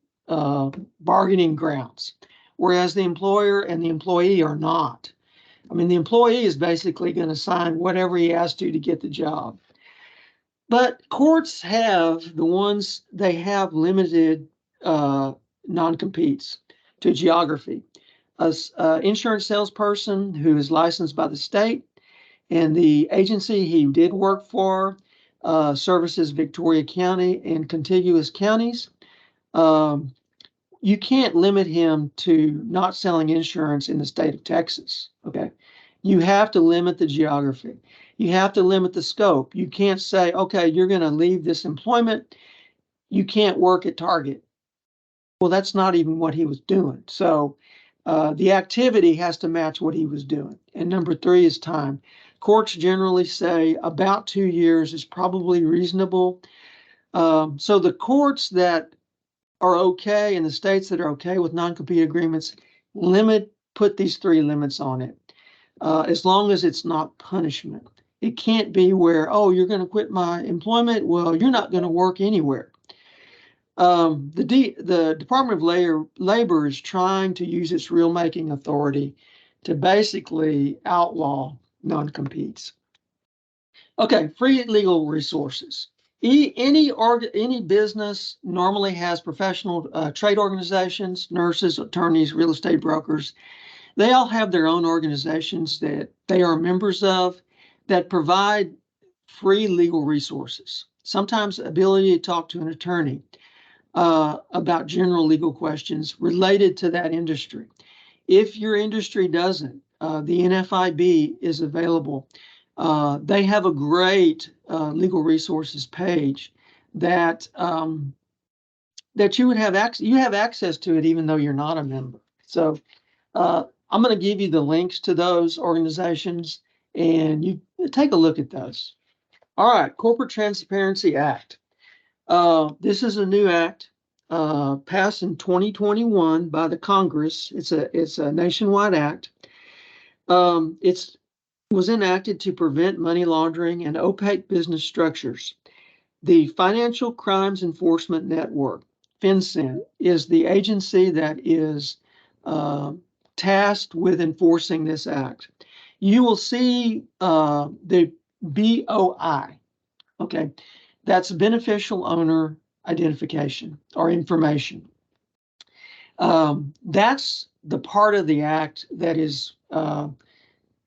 bargaining grounds, whereas the employer and the employee are not. I mean, the employee is basically going to sign whatever he has to get the job. But courts have they have limited non-competes to geography. An insurance salesperson who is licensed by the state and the agency he did work for services Victoria County and contiguous counties. You can't limit him to not selling insurance in the state of Texas. Okay. You have to limit the geography. You have to limit the scope. You can't say, okay, you're going to leave this employment. You can't work at Target. Well, that's not even what he was doing. So the activity has to match what he was doing. And number three is time. Courts generally say about 2 years is probably reasonable. So the courts that are okay and the states that are okay with non-compete agreements put these three limits on it, as long as it's not punishment. It can't be where, oh, you're going to quit my employment. Well, you're not going to work anywhere. The Department of Labor is trying to use its rulemaking authority to basically outlaw non-competes. Okay, free legal resources. Any business normally has professional trade organizations, nurses, attorneys, real estate brokers. They all have their own organizations that they are members of that provide free legal resources. Sometimes ability to talk to an attorney about general legal questions related to that industry. If your industry doesn't, the NFIB is available. They have a great legal resources page that you would have access. You have access to it even though you're not a member. So I'm going to give you the links to those organizations, and you take a look at those. All right, Corporate Transparency Act. This is a new act. passed in 2021 by the Congress. It's a nationwide act. It's was enacted to prevent money laundering and opaque business structures. The Financial Crimes Enforcement Network, FinCEN, is the agency that is uh, tasked with enforcing this act. You will see the BOI, okay, that's beneficial owner identification or information. That's the part of the act that is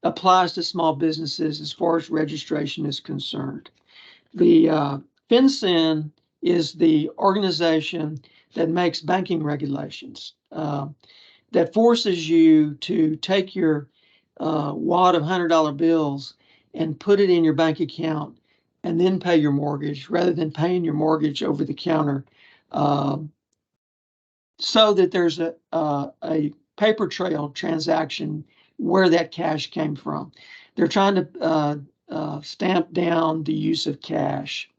applies to small businesses as far as registration is concerned. The FinCEN is the organization that makes banking regulations, that forces you to take your wad of $100 bills and put it in your bank account and then pay your mortgage rather than paying your mortgage over the counter, uh, so that there's a paper trail transaction where that cash came from. They're trying to stamp down the use of cash.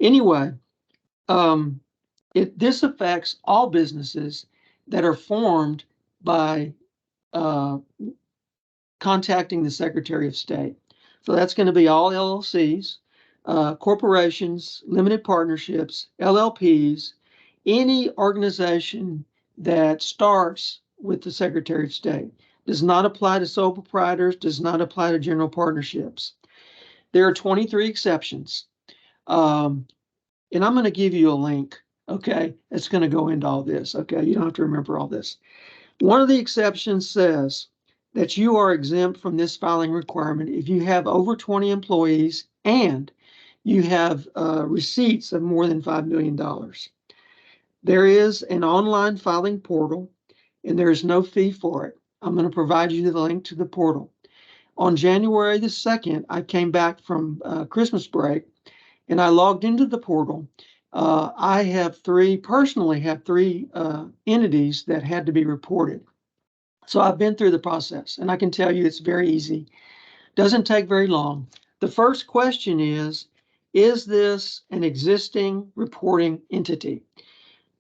Anyway, um, this affects all businesses that are formed by uh, contacting the Secretary of State. So that's going to be all LLCs, corporations, limited partnerships, LLPs, any organization that starts with the Secretary of State. Does not apply to sole proprietors, does not apply to general partnerships. There are 23 exceptions. Um, and I'm going to give you a link, okay? It's going to go into all this, okay? You don't have to remember all this. One of the exceptions says that you are exempt from this filing requirement if you have over 20 employees and you have receipts of more than $5 million. There is an online filing portal and there is no fee for it. I'm going to provide you the link to the portal. On January the 2nd, I came back from Christmas break and I logged into the portal. I personally have three entities that had to be reported. So I've been through the process and I can tell you it's very easy. Doesn't take very long. The first question is this an existing reporting entity?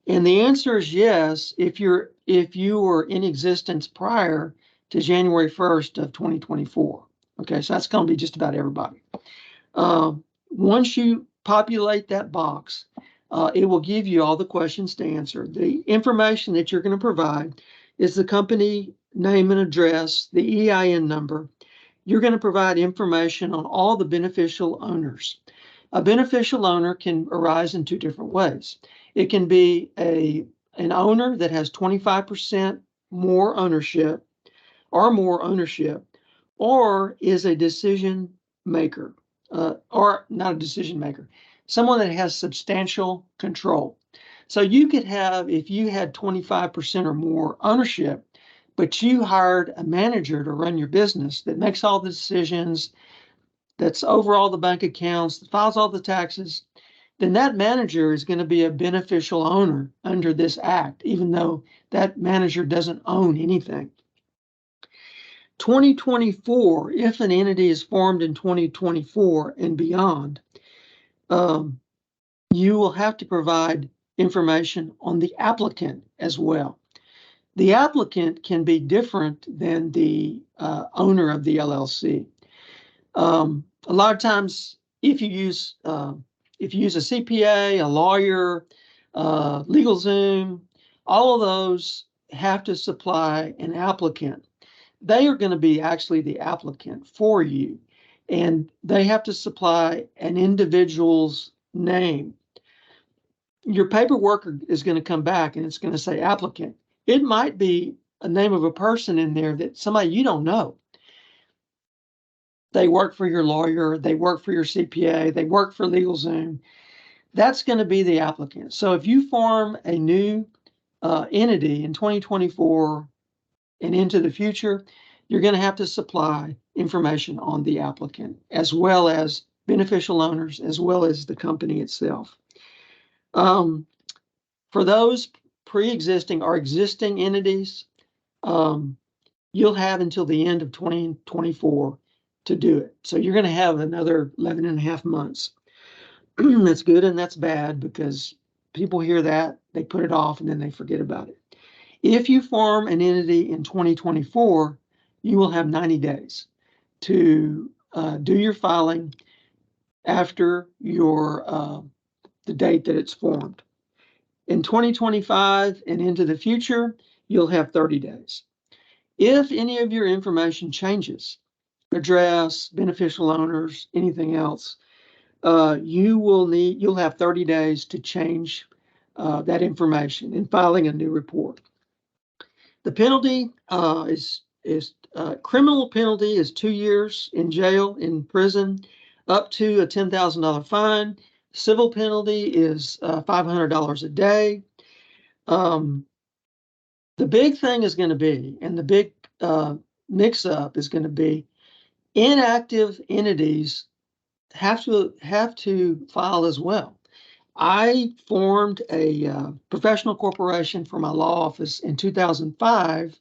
And the answer is yes, if you were in existence prior to January 1st of 2024. Okay, so that's going to be just about everybody. Once you populate that box, it will give you all the questions to answer. The information that you're going to provide is the company name and address, the EIN number. You're going to provide information on all the beneficial owners. A beneficial owner can arise in two different ways. It can be an owner that has 25% more ownership or is a decision maker, or not a decision maker, someone that has substantial control. So you could have, if you had 25% or more ownership, but you hired a manager to run your business that makes all the decisions, that's over all the bank accounts, that files all the taxes, then that manager is going to be a beneficial owner under this act, even though that manager doesn't own anything. 2024, if an entity is formed in 2024 and beyond, you will have to provide information on the applicant as well. The applicant can be different than the owner of the LLC. A lot of times, if you use a CPA, a lawyer, LegalZoom, all of those have to supply an applicant. They are going to be actually the applicant for you, and they have to supply an individual's name. Your paperwork is going to come back and it's going to say applicant. It might be a name of a person in there that somebody you don't know. They work for your lawyer, they work for your CPA, they work for LegalZoom. That's going to be the applicant. So if you form a new entity in 2024 and into the future, you're going to have to supply information on the applicant, as well as beneficial owners, as well as the company itself. For those pre-existing or existing entities, you'll have until the end of 2024 to do it. So you're going to have another 11 and a half months. That's good and that's bad because people hear that, they put it off, and then they forget about it. If you form an entity in 2024, you will have 90 days to do your filing after the date that it's formed. In 2025 and into the future, you'll have 30 days. If any of your information changes, address, beneficial owners, anything else, you'll have 30 days to change that information in filing a new report. The penalty is criminal penalty is 2 years in jail, in prison, up to a $10,000 fine. Civil penalty is $500 a day. The big thing is going to be, and the big mix-up is going to be, inactive entities have to file as well. I formed a professional corporation for my law office in 2005,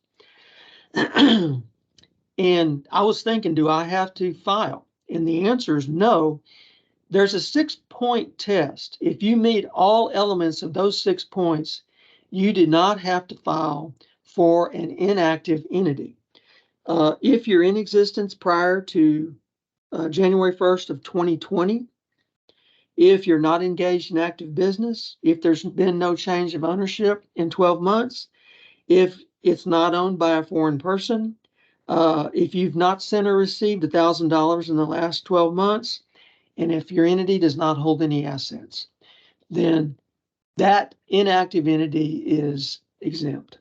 and I was thinking, do I have to file? And the answer is no. There's a 6-point test. If you meet all elements of those 6 points, you do not have to file for an inactive entity. If you're in existence prior to January 1st of 2020, if you're not engaged in active business, if there's been no change of ownership in 12 months, if it's not owned by a foreign person, if you've not sent or received $1,000 in the last 12 months, and if your entity does not hold any assets, then that inactive entity is exempt.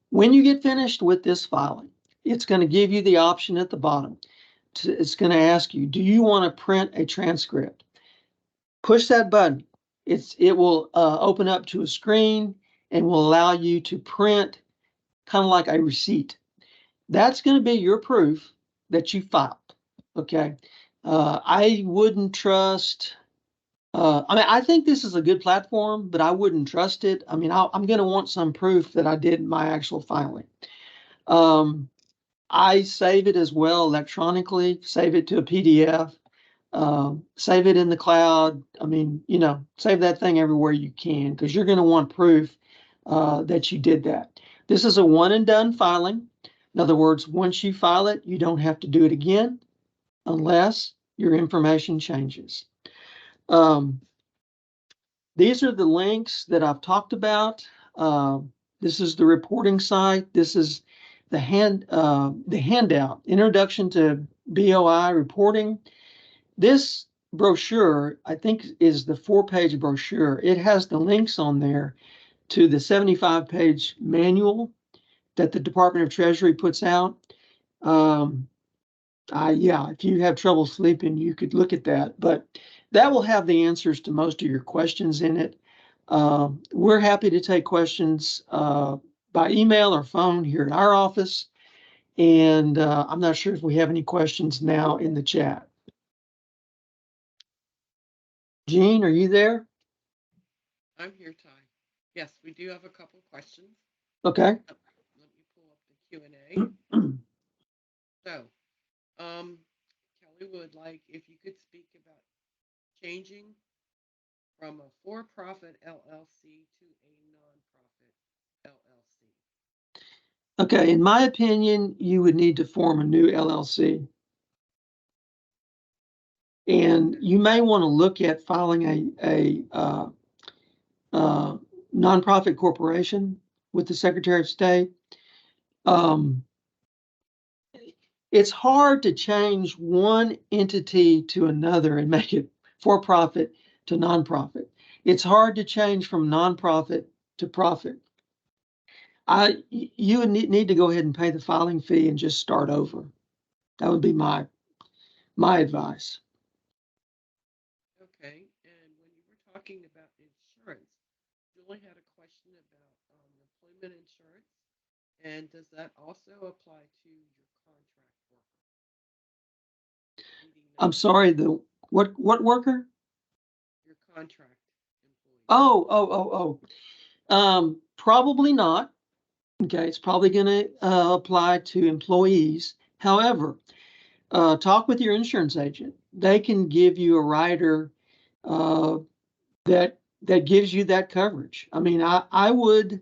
When you get finished with this filing, it's going to give you the option at the bottom. It's going to ask you, do you want to print a transcript? Push that button. It will open up to a screen and will allow you to print kind of like a receipt. That's going to be your proof that you filed. Okay. I wouldn't trust. I think this is a good platform, but I wouldn't trust it. I'm going to want some proof that I did my actual filing. I save it as well electronically, save it to a PDF, save it in the cloud. Save that thing everywhere you can, because you're going to want proof that you did that. This is a one and done filing. In other words, once you file it, you don't have to do it again unless your information changes. These are the links that I've talked about. This is the reporting site. This is the handout, Introduction to BOI Reporting. This brochure, I think, is the 4-page brochure. It has the links on there to the 75-page manual that the Department of Treasury puts out. If you have trouble sleeping, you could look at that, but that will have the answers to most of your questions in it. We're happy to take questions by email or phone here at our office. And I'm not sure if we have any questions now in the chat. Jean, are you there? I'm here, Ty. Yes, we do have a couple of questions. Okay. Let me pull up the Q&A. So, Kelly would like if you could speak about changing from a for-profit LLC to a nonprofit LLC. Okay, in my opinion, you would need to form a new LLC. And you may want to look at filing a nonprofit corporation with the Secretary of State. It's hard to change one entity to another and make it for-profit to nonprofit. It's hard to change from nonprofit to profit. You would need to go ahead and pay the filing fee and just start over. That would be my advice. Okay, and when you were talking about insurance, Julie had a question about employment insurance, and does that also apply to your contract worker? I'm sorry, what worker? Your contract employee. Probably not. Okay, it's probably going to apply to employees. However, talk with your insurance agent. They can give you a rider that that gives you that coverage. I mean, I would,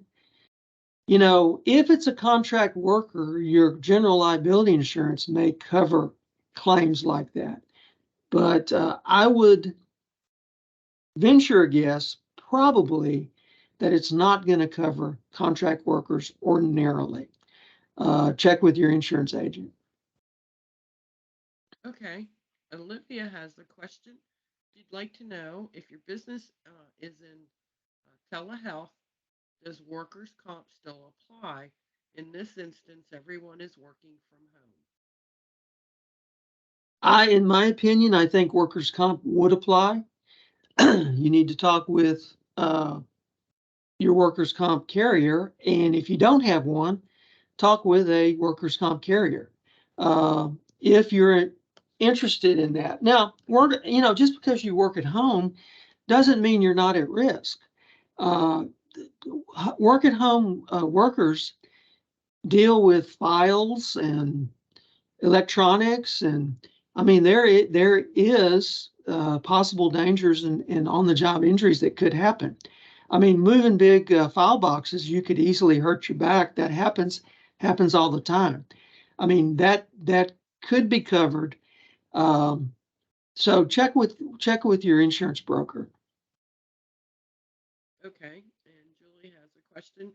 if it's a contract worker, your general liability insurance may cover claims like that. But I would venture a guess probably that it's not going to cover contract workers ordinarily. Check with your insurance agent. Okay. Olivia has a question. She'd like to know if your business is in telehealth, does workers' comp still apply? In this instance, everyone is working from home. In my opinion, I think workers' comp would apply. You need to talk with your workers' comp carrier, and if you don't have one, talk with a workers' comp carrier. If you're interested in that. Now, just because you work at home doesn't mean you're not at risk. Uh, Work at home workers deal with files and electronics, and I mean there is possible dangers and on the job injuries that could happen. I mean, moving big file boxes, you could easily hurt your back. That happens all the time. I mean, that could be covered. Um, so check with your insurance broker. Okay. And Julie has a question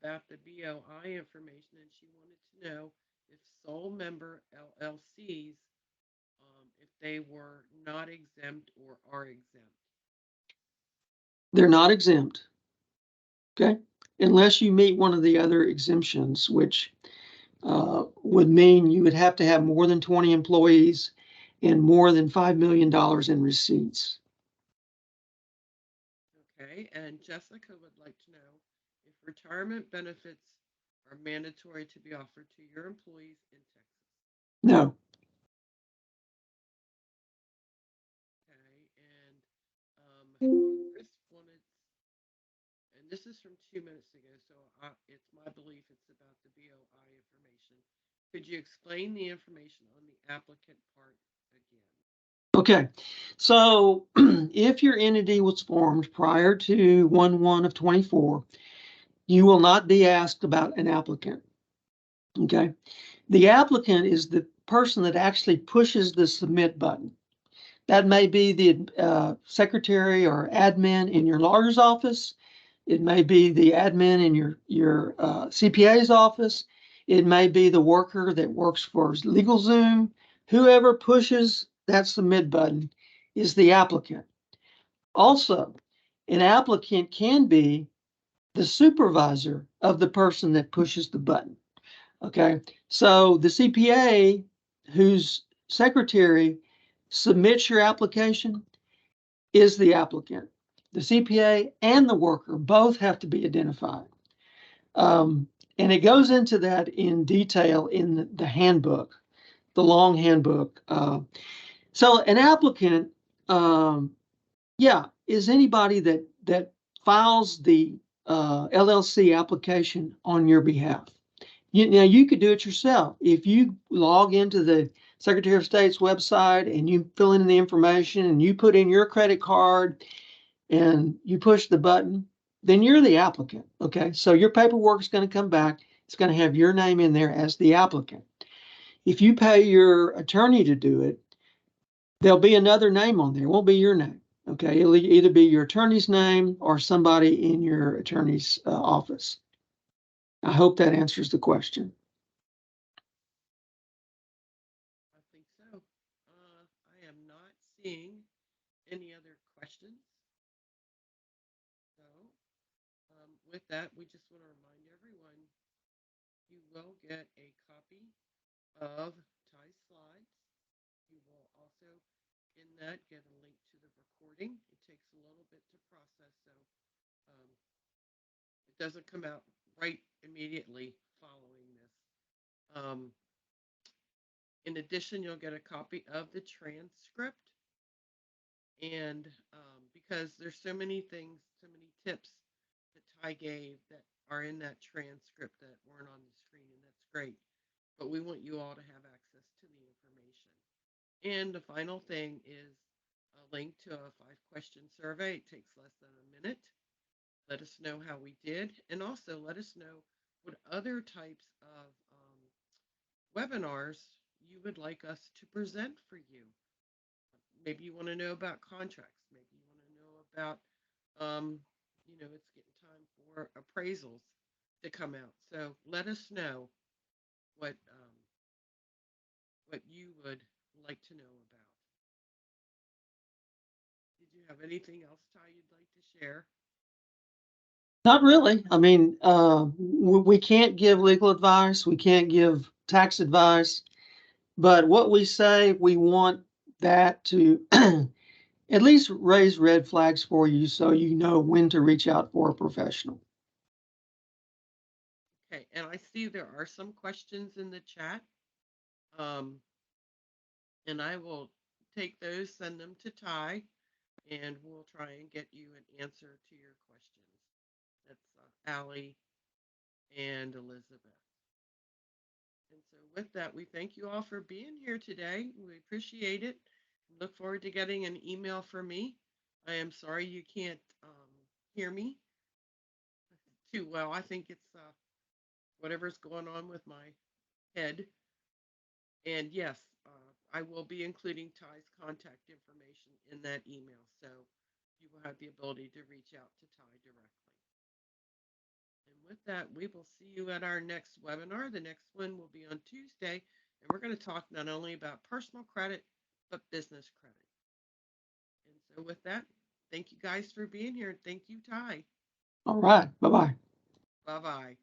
about the BOI information, and she wanted to know if sole member LLCs, if they were not exempt or are exempt. They're not exempt. Okay, unless you meet one of the other exemptions, which would mean you would have to have more than 20 employees and more than $5 million in receipts. Okay. And Jessica would like to know if retirement benefits are mandatory to be offered to your employees in Texas. No, Okay. And Chris wanted, and this is from 2 minutes ago, so it's my belief it's about the BOI information. Could you explain the information on the applicant part again? okay. So if your entity was formed prior to 1/1 of 24, you will not be asked about an applicant. Okay. The applicant is the person that actually pushes the submit button. That may be the secretary or admin in your lawyer's office. It may be the admin in your CPA's office. It may be the worker that works for LegalZoom. Whoever pushes that submit button is the applicant. Also, an applicant can be the supervisor of the person that pushes the button. Okay, so the CPA whose secretary submits your application is the applicant. The CPA and the worker both have to be identified. And it goes into that in detail in the handbook, the long handbook. So an applicant, um, yeah, is anybody that files the LLC application on your behalf. Now you could do it yourself. If you log into the Secretary of State's website and you fill in the information and you put in your credit card and you push the button, then you're the applicant. Okay, so your paperwork is going to come back. It's going to have your name in there as the applicant. If you pay your attorney to do it, there'll be another name on there. It won't be your name. Okay, it'll either be your attorney's name or somebody in your attorney's office. I hope that answers the question. I think so. I am not seeing any other questions. So, with that, we just want to remind everyone you will get a copy of Ty's slides. You will also, in that, get a link to the recording. It takes a little bit to process, so um, it doesn't come out right immediately following this. In addition, you'll get a copy of the transcript. And because there's so many things, so many tips that Ty gave that are in that transcript that weren't on the screen, and that's great. But we want you all to have access to the information. And the final thing is a link to a 5-question survey. It takes less than a minute. Let us know how we did, and also let us know what other types of webinars you would like us to present for you. Maybe you want to know about contracts. Maybe you want to know about, it's getting time for appraisals to come out. So let us know what you would like to know about. Did you have anything else, Ty, you'd like to share? Not really. I mean, we can't give legal advice. We can't give tax advice. But what we say, we want that to at least raise red flags for you so you know when to reach out for a professional. Okay, and I see there are some questions in the chat. Um, and I will take those, send them to Ty, and we'll try and get you an answer to your questions. That's Allie and Elizabeth. And so, with that, we thank you all for being here today. We appreciate it. Look forward to getting an email from me. I am sorry you can't hear me too well. I think it's whatever's going on with my head. And yes, I will be including Ty's contact information in that email. So you will have the ability to reach out to Ty directly. And with that, we will see you at our next webinar. The next one will be on Tuesday. And we're going to talk not only about personal credit, but business credit. And so with that, thank you guys for being here. Thank you, Ty. All right. Bye bye. Bye bye.